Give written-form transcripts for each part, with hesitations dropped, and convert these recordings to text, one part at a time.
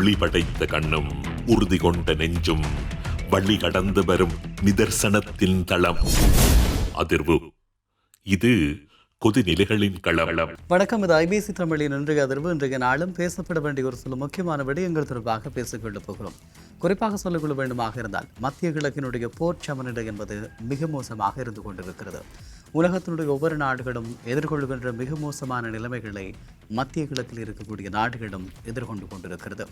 உளி படைத்த கண்ணும் உறுதி கொண்ட நெஞ்சும் வழி கடந்து வரும் நிதர்சனத்தின் தளம். அதிர்வு. இது கொதிநிலைகளின் களவளம். வணக்கம். இது ஐபிசி தமிழின் இன்றைய அதிர்வு. இன்றைய நாளும் பேசப்பட வேண்டிய ஒரு சில முக்கியமான விடயங்கள் தொடர்பாக பேசிக்கொண்டு போகிறோம். குறிப்பாக சொல்லிக்கொள்ள வேண்டுமாக இருந்தால் மத்திய கிழக்கினுடைய போர் சமநிலை என்பது மிக மோசமாக இருந்து கொண்டிருக்கிறது. உலகத்தினுடைய ஒவ்வொரு நாடுகளும் எதிர்கொள்கின்ற மிக மோசமான நிலைமைகளை மத்திய கிழக்கில் இருக்கக்கூடிய நாடுகளும் எதிர்கொண்டு கொண்டிருக்கிறது.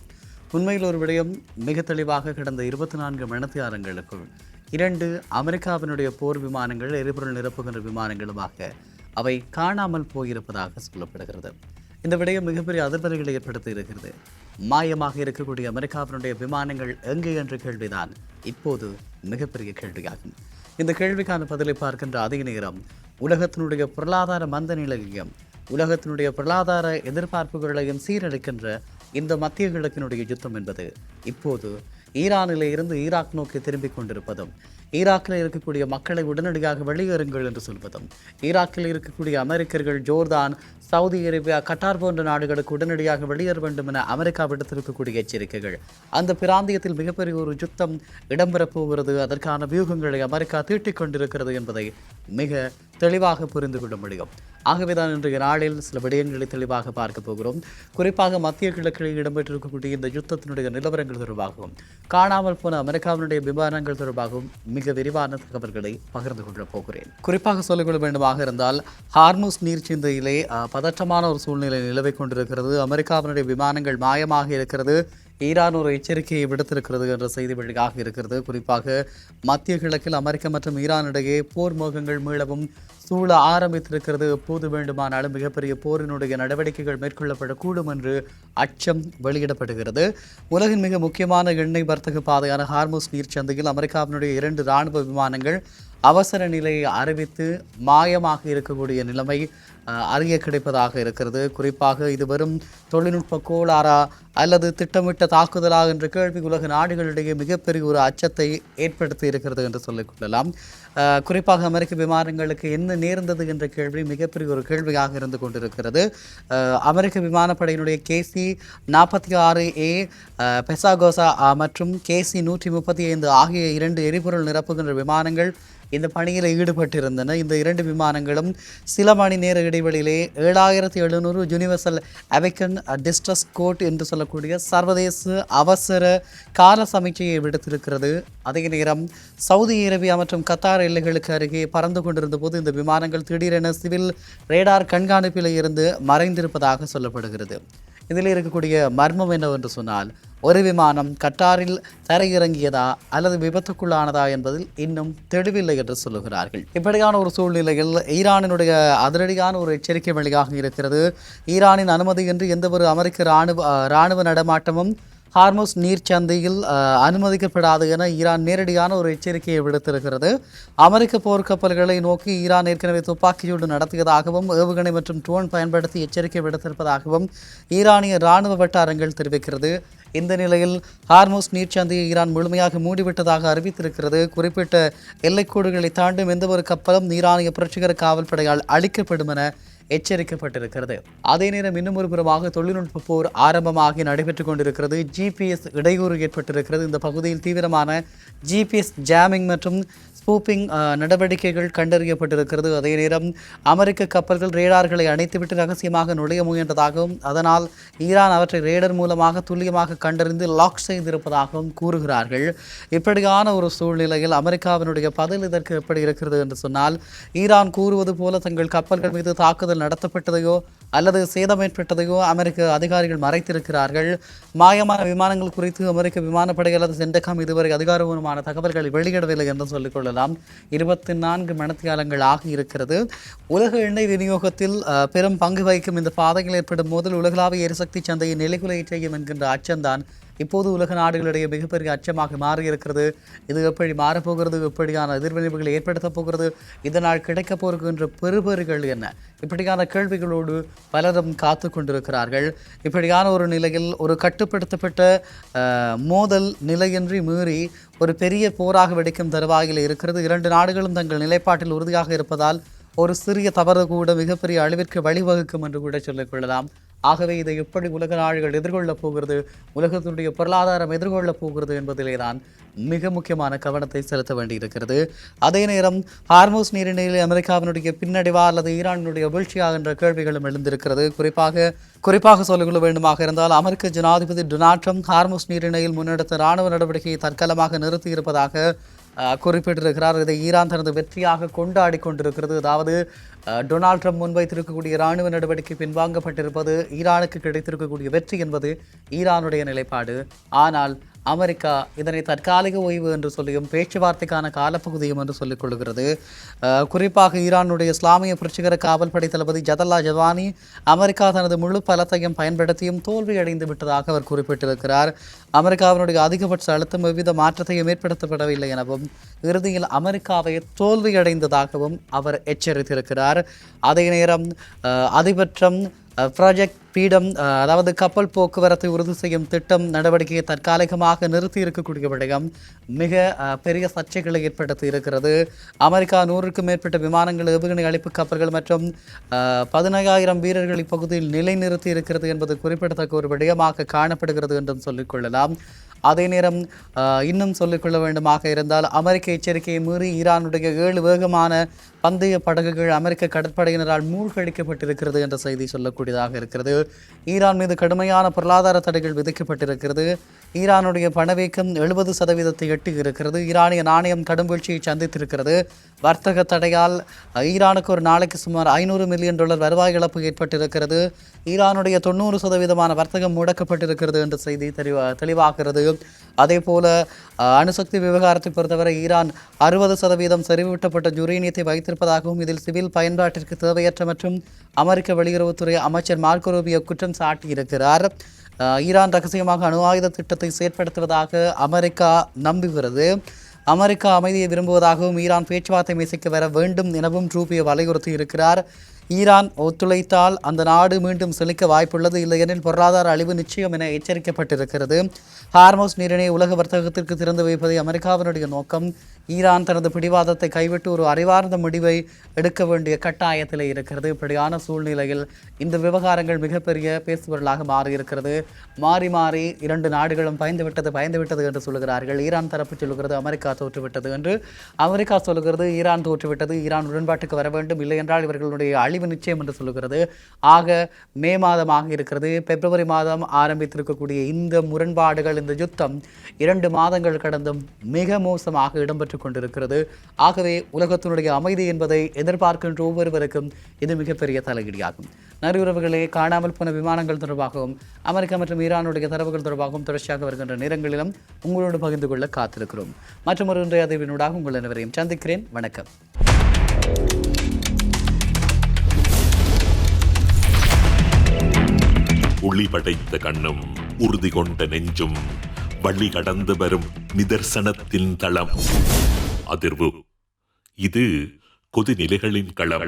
உண்மையில் ஒரு விடயம் மிக தெளிவாக கடந்த 24 மணித்தியாலங்களுக்குள் 2 அமெரிக்காவினுடைய போர் விமானங்கள், எரிபொருள் நிரப்புகின்ற விமானங்களுமாக அவை காணாமல் போயிருப்பதாக சொல்லப்படுகிறது. இந்த விடயம் மிகப்பெரிய அதிர்வலைகளை ஏற்படுத்தி இருக்கிறது. மாயமாக இருக்கக்கூடிய அமெரிக்காவினுடைய விமானங்கள் எங்கே என்ற கேள்விதான் இப்போது மிகப்பெரிய கேள்வியாகும். இந்த கேள்விக்கான பதிலை பார்க்கின்ற அதே நேரம் உலகத்தினுடைய பொருளாதார மந்த நிலையையும் உலகத்தினுடைய பொருளாதார எதிர்பார்ப்புகளையும் சீரழிக்கின்ற இந்த மத்திய கிழக்கினுடைய யுத்தம் என்பது இப்போது ஈரானிலே இருந்து ஈராக் நோக்கி திரும்பிக் கொண்டிருப்பதும், ஈராக்கில் இருக்கக்கூடிய மக்களை உடனடியாக வெளியேறுங்கள் என்று சொல்வதும், ஈராக்கில் இருக்கக்கூடிய அமெரிக்கர்கள் ஜோர்தான், சவுதி அரேபியா, கட்டார் போன்ற நாடுகளுக்கு உடனடியாக வெளியேற வேண்டும் என அமெரிக்கா விடுத்திருக்கக்கூடிய எச்சரிக்கைகள், அந்த பிராந்தியத்தில் மிகப்பெரிய ஒரு யுத்தம் இடம்பெறப் போகிறது, அதற்கான வியூகங்களை அமெரிக்கா தீட்டிக் கொண்டிருக்கிறது என்பதை மிக தெளிவாக புரிந்து கொள்ள முடியும். ஆகவேதான் இன்றைய நாளில் சில விடயங்களை தெளிவாக பார்க்க போகிறோம். குறிப்பாக மத்திய கிழக்கில் இடம்பெற்றிருக்கக்கூடிய இந்த யுத்தத்தினுடைய நிலவரங்கள் தொடர்பாகவும், காணாமல் போன அமெரிக்காவினுடைய விமானங்கள் தொடர்பாகவும் மிக விரிவான தகவல்களை பகிர்ந்து கொள்ள போகிறேன். குறிப்பாக சொல்லிக்கொள்ள வேண்டுமாக இருந்தால் ஹார்முஸ் நீர்ச்சந்தையிலே பதற்றமான ஒரு சூழ்நிலை நிலவை கொண்டிருக்கிறது. அமெரிக்காவினுடைய விமானங்கள் மாயமாக இருக்கிறது. ஈரான் ஒரு எச்சரிக்கையை விடுத்திருக்கிறது என்ற செய்தி வெளியாக இருக்கிறது. குறிப்பாக மத்திய கிழக்கில் அமெரிக்கா மற்றும் ஈரான் இடையே போர் மோகங்கள் மீளவும் சூழ ஆரம்பித்திருக்கிறது. எப்போது வேண்டுமானாலும் மிகப்பெரிய போரினுடைய நடவடிக்கைகள் மேற்கொள்ளப்படக்கூடும் என்று அச்சம் வெளியிடப்படுகிறது. உலகின் மிக முக்கியமான எண்ணெய் வர்த்தக பாதையான ஹார்முஸ் நீர்ச்சந்தையில் அமெரிக்காவினுடைய 2 இராணுவ விமானங்கள் அவசர நிலையை அறிவித்து மாயமாக இருக்கக்கூடிய நிலைமை அறிய கிடைப்பதாக இருக்கிறது. குறிப்பாக இது வெறும் தொழில்நுட்ப கோளாறா அல்லது திட்டமிட்ட தாக்குதலா என்ற கேள்வி உலக நாடுகளிடையே மிகப்பெரிய ஒரு அச்சத்தை ஏற்படுத்தி இருக்கிறது என்று சொல்லிக்கொள்ளலாம். குறிப்பாக அமெரிக்க விமானங்களுக்கு என்ன நேர்ந்தது என்ற கேள்வி மிகப்பெரிய ஒரு கேள்வியாக இருந்து கொண்டிருக்கிறது. அமெரிக்க விமானப்படையினுடைய KC-46A பெசாகோசா மற்றும் KC-135 ஆகிய 2 எரிபொருள் நிரப்புகின்ற விமானங்கள் இந்த பணியில் ஈடுபட்டிருந்தன. இந்த 2 விமானங்களும் சில மணி நேர இடைவெளியிலே 7700 யூனிவர்சல் அவெக்கன் டிஸ்ட்ரஸ் கோட் என்று சொல்லக்கூடிய சர்வதேச அவசர கால சமீட்சையை விடுத்திருக்கிறது. அதே நேரம் சவுதி அரேபியா மற்றும் கத்தார் எல்லைகளுக்கு அருகே பறந்து கொண்டிருந்த போது இந்த விமானங்கள் திடீரென சிவில் ரேடார் கண்காணிப்பில் இருந்து மறைந்திருப்பதாக சொல்லப்படுகிறது. இதில் இருக்கக்கூடிய மர்மம் என்னவென்று சொன்னால், ஒரு விமானம் கட்டாரில் தரையிறங்கியதா அல்லது விபத்துக்குள்ளானதா என்பதில் இன்னும் தெளிவில்லை என்று சொல்லுகிறார்கள். இப்படியான ஒரு சூழ்நிலையில் ஈரானினுடைய அதிரடியான ஒரு எச்சரிக்கை வெளியாக இருக்கிறது. ஈரானின் அனுமதியின்றி எந்த ஒரு அமெரிக்க இராணுவ நடமாட்டமும் ஹார்முஸ் நீர்ச்சந்தையில் அனுமதிக்கப்படாது என ஈரான் நேரடியான ஒரு எச்சரிக்கையை விடுத்திருக்கிறது. அமெரிக்க போர்க்கப்பல்களை நோக்கி ஈரான் ஏற்கனவே துப்பாக்கிச்சூடு நடத்தியதாகவும் ஏவுகணை மற்றும் ட்ரோன் பயன்படுத்தி எச்சரிக்கை விடுத்திருப்பதாகவும் ஈரானிய இராணுவ வட்டாரங்கள் தெரிவிக்கிறது. இந்த நிலையில் ஹார்முஸ் நீர்ச்சந்தையை ஈரான் முழுமையாக மூடிவிட்டதாக அறிவித்திருக்கிறது. குறிப்பிட்ட எல்லைக்கோடுகளை தாண்டும் எந்த ஒரு கப்பலும் ஈரானிய புரட்சிகர காவல்படையால் அழிக்கப்படும் என எச்சரிக்கப்பட்டிருக்கிறது. அதே நேரம் இன்னும் ஒரு புறமாக தொழில்நுட்ப போர் ஆரம்பமாகி நடைபெற்றுக் கொண்டிருக்கிறது. GPS இடையூறு ஏற்பட்டிருக்கிறது. இந்த பகுதியில் தீவிரமான GPS ஜாமிங் மற்றும் ஸ்பூப்பிங் நடவடிக்கைகள் கண்டறியப்பட்டிருக்கிறது. அதே நேரம் அமெரிக்க கப்பல்கள் ரேடார்களை அணைத்துவிட்டு ரகசியமாக நுழைய முயன்றதாகவும் அதனால் ஈரான் அவற்றை ரேடர் மூலமாக துல்லியமாக கண்டறிந்து லாக் செய்திருப்பதாகவும் கூறுகிறார்கள். இப்படியான ஒரு சூழ்நிலையில் அமெரிக்காவினுடைய பதில் இதற்கு எப்படி இருக்கிறது என்று சொன்னால், ஈரான் கூறுவது போல தங்கள் கப்பல்கள் மீது தாக்குதல் நடத்தப்பட்டதையோ அல்லது சேதம் ஏற்பட்டதையோ அமெரிக்க அதிகாரிகள் மறைத்திருக்கிறார்கள். மாயமான விமானங்கள் குறித்து அமெரிக்க விமானப்படை அல்லது சென்டகாம் இதுவரை அதிகாரபூர்வமான தகவல்களை வெளியிடவில்லை என்று சொல்லிக்கொள்ளலாம். 24 மணித்தியாலங்கள் ஆகி இருக்கிறது. உலக எண்ணெய் விநியோகத்தில் பெரும் பங்கு வகிக்கும் இந்த பாதையில் ஏற்படும் மோதல் உலகளாவிய எரிசக்தி சந்தையை நிலைகுலைய செய்யும் என்கின்ற அச்சம்தான் இப்போது உலக நாடுகளிடையே மிகப்பெரிய அச்சமாக மாறியிருக்கிறது. இது எப்படி மாறப்போகிறது, எப்படியான எதிர்விளைவுகளை ஏற்படுத்தப் போகிறது, இதனால் கிடைக்கப் போகின்ற பெறுபேறுகள் என்ன, இப்படியான கேள்விகளோடு பலரும் காத்து கொண்டிருக்கிறார்கள். இப்படியான ஒரு நிலையில் ஒரு கட்டுப்படுத்தப்பட்ட மோதல் நிலையின்றி மீறி ஒரு பெரிய போராக வெடிக்கும் தருவாயில் இருக்கிறது. 2 நாடுகளும் தங்கள் நிலைப்பாட்டில் உறுதியாக இருப்பதால் ஒரு சிறிய தவறு கூட மிகப்பெரிய அழிவிற்கு வழிவகுக்கும் என்று கூட சொல்லிக்கொள்ளலாம். ஆகவே இதை எப்படி உலக நாடுகள் எதிர்கொள்ளப் போகிறது, உலகத்தினுடைய பொருளாதாரம் எதிர்கொள்ளப் போகிறது என்பதிலேதான் மிக முக்கியமான கவனத்தை செலுத்த வேண்டியிருக்கிறது. அதே நேரம் ஹார்மோஸ் நீரிணையில் அமெரிக்காவினுடைய பின்னடைவா அல்லது ஈரானினுடைய வீழ்ச்சியா என்ற கேள்விகளும் எழுந்திருக்கிறது. குறிப்பாக சொல்லிக்கொள்ள வேண்டுமாக இருந்தால் அமெரிக்க ஜனாதிபதி டொனால்ட் ட்ரம்ப் ஹார்மோஸ் நீரிணையில் முன்னெடுத்த ராணுவ நடவடிக்கையை தற்காலமாக நிறுத்தியிருப்பதாக குறிப்பிட்டிருக்கிறார். இதை ஈரான் தனது வெற்றியாக கொண்டாடி கொண்டிருக்கிறது. அதாவது டொனால்ட் ட்ரம்ப் முன்வைத்திருக்கக்கூடிய இராணுவ நடவடிக்கை பின்வாங்கப்பட்டிருப்பது ஈரானுக்கு கிடைத்திருக்கக்கூடிய வெற்றி என்பது ஈரானுடைய நிலைப்பாடு. ஆனால் அமெரிக்கா இதனை தற்காலிக ஓய்வு என்று சொல்லியும் பேச்சுவார்த்தைக்கான காலப்பகுதியும் என்று சொல்லிக் கொள்கிறது. குறிப்பாக ஈரானுடைய இஸ்லாமிய புரட்சிகர காவல்படை தளபதி ஜதல்லா ஜவானி அமெரிக்கா தனது முழு பலத்தையும் பயன்படுத்தியும் தோல்வியடைந்து விட்டதாக அவர் குறிப்பிட்டிருக்கிறார். அமெரிக்காவினுடைய அதிகபட்ச அழுத்தம் எவ்வித மாற்றத்தையும் ஏற்படுத்தப்படவில்லை எனவும் இறுதியில் அமெரிக்காவை தோல்வியடைந்ததாகவும் அவர் எச்சரித்திருக்கிறார். அதே நேரம் அதிபர் ட்ரம்ப் ப்ராஜெக்ட் ஃப்ரீடம் அதாவது கப்பல் போக்குவரத்தை உறுதி செய்யும் திட்டம் நடவடிக்கையை தற்காலிகமாக நிறுத்தி இருக்கக்கூடிய விடயம் மிக பெரிய சர்ச்சைகளை ஏற்படுத்தி இருக்கிறது. அமெரிக்கா 100க்கும் மேற்பட்ட விமானங்கள், ஏவுகணை அளிப்பு கப்பல்கள் மற்றும் 15,000 வீரர்கள் இப்பகுதியில் நிலைநிறுத்தி இருக்கிறது என்பது குறிப்பிடத்தக்க ஒரு விடயமாக காணப்படுகிறது என்றும் சொல்லிக்கொள்ளலாம். அதே நேரம் இன்னும் சொல்லிக்கொள்ள வேண்டுமாக இருந்தால் அமெரிக்க எச்சரிக்கையை மீறி ஈரானுடைய 7 வேகமான பந்தய படகுகள் அமெரிக்க கடற்படையினரால் மூழ்கடிக்கப்பட்டிருக்கிறது என்ற செய்தி சொல்லக்கூடியதாக இருக்கிறது. ஈரான் மீது கடுமையான பொருளாதார தடைகள் விதிக்கப்பட்டிருக்கிறது. ஈரானுடைய பணவீக்கம் 70% எட்டி இருக்கிறது. ஈரானிய நாணயம் கடும் வீழ்ச்சியை சந்தித்திருக்கிறது. வர்த்தக தடையால் ஈரானுக்கு ஒரு நாளைக்கு சுமார் $500 மில்லியன் வருவாய் இழப்பு ஏற்பட்டிருக்கிறது. ஈரானுடைய 90% வர்த்தகம் முடக்கப்பட்டிருக்கிறது என்ற செய்தி தெளிவாகிறது. அதே போல அணுசக்தி விவகாரத்தை பொறுத்தவரை ஈரான் 60% செறிவூட்டப்பட்ட யுரேனியத்தை வைத்திருப்பதாகவும் இதில் சிவில் பயன்பாட்டிற்கு தேவையற்ற மற்றும் அமெரிக்க வெளியுறவுத்துறை அமைச்சர் மார்க்கோ ரூபியோ குற்றம் சாட்டியிருக்கிறார். ஈரான் ரகசியமாக அணு ஆயுத திட்டத்தை செயற்படுத்துவதாக அமெரிக்கா நம்புகிறது. அமெரிக்கா அமைதியை விரும்புவதாகவும் ஈரான் பேச்சுவார்த்தை மேசைக்கு வர வேண்டும் எனவும் ரூபியோ வலியுறுத்தி இருக்கிறார். ஈரான் ஒத்துழைத்தால் அந்த நாடு மீண்டும் செழிக்க வாய்ப்புள்ளது, இல்லையெனில் பொருளாதார அழிவு நிச்சயம் என எச்சரிக்கப்பட்டிருக்கிறது. ஹார்மோஸ் நீரிணை உலக வர்த்தகத்திற்கு திறந்து வைப்பதை அமெரிக்காவினுடைய நோக்கம். ஈரான் தனது பிடிவாதத்தை கைவிட்டு ஒரு அறிவார்ந்த முடிவை எடுக்க வேண்டிய கட்டாயத்தில் இருக்கிறது. இப்படியான சூழ்நிலையில் இந்த விவகாரங்கள் மிகப்பெரிய பேசுபொருளாக மாறியிருக்கிறது. மாறி மாறி 2 நாடுகளும் பயந்துவிட்டது என்று சொல்லுகிறார்கள். ஈரான் தரப்பு சொல்லுகிறது அமெரிக்கா தோற்றுவிட்டது என்று, அமெரிக்கா சொல்லுகிறது ஈரான் தோற்றுவிட்டது, ஈரான் உடன்பாட்டுக்கு வர வேண்டும், இல்லை என்றால் இவர்களுடைய அழிவு நிச்சயம் என்று சொல்லுகிறது. ஆக மே மாதமாக இருக்கிறது. பிப்ரவரி மாதம் ஆரம்பித்திருக்கக்கூடிய இந்த முரண்பாடுகள், இந்த யுத்தம் 2 மாதங்கள் கடந்தும் மிக மோசமாக இடம்பெற்றுக் கொண்டிருக்கிறது. ஆகவே உலகத்தினுடைய அமைதி என்பதை எதிர்பார்க்கின்ற ஒவ்வொருவருக்கும் இது மிகப்பெரிய தலையீடாகும். நரியுறவுகளே, காணாமல் போன விமானங்கள் தொடர்பாகவும் அமெரிக்கா மற்றும் ஈரானுடைய தரவுகள் தொடர்பாகவும் தொடர்ச்சியாக வருகின்ற நேரங்களிலும் உங்களோடு பகிர்ந்து கொள்ள காத்திருக்கிறோம். மற்றும் ஒரு இன்றைய அதிர்வினூடாக உங்கள் அனைவரையும் சந்திக்கிறேன். வணக்கம். ஒளி படைத்த கண்ணும் உறுதி கொண்ட நெஞ்சும் வழி கடந்து வரும் நிதர்சனத்தின் தளம். அதிர்வு. இது கொதிநிலைகளின் களம்.